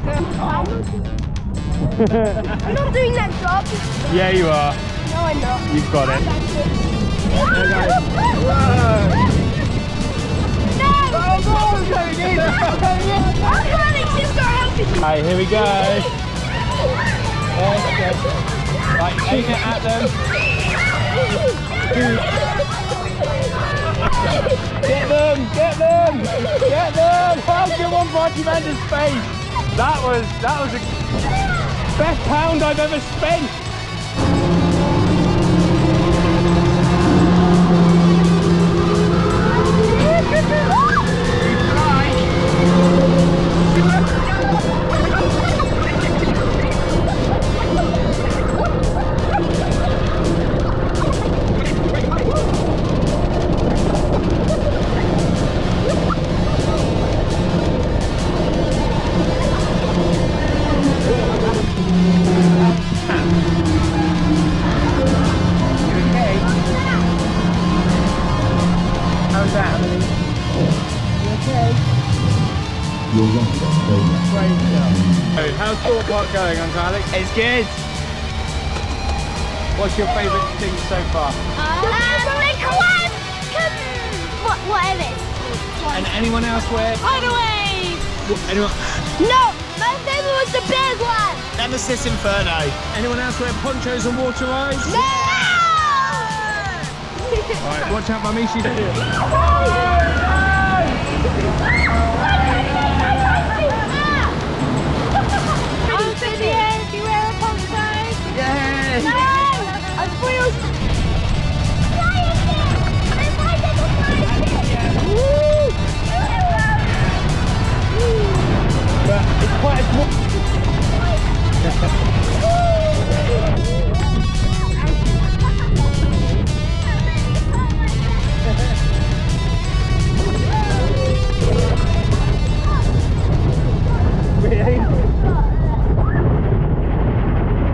I'm not doing that job. Yeah, you are. No, I'm not. You've got it. Right, here we go. Right, aim it at them. Get them! Get them! Get them! Oh, come on, Barty Vander's face. That was the best pound I've ever spent. How's Thorpe Park going, Uncle Alex? It's good. What's your favourite thing so far? Whatever. And anyone else where? Hideaway! Anyone? No, my favourite was the big one. Nemesis Inferno. Anyone else wear ponchos and water rides? No! Alright, watch out, Mummy, she's here. Yay! No! I'm wheels. But it's quite a small...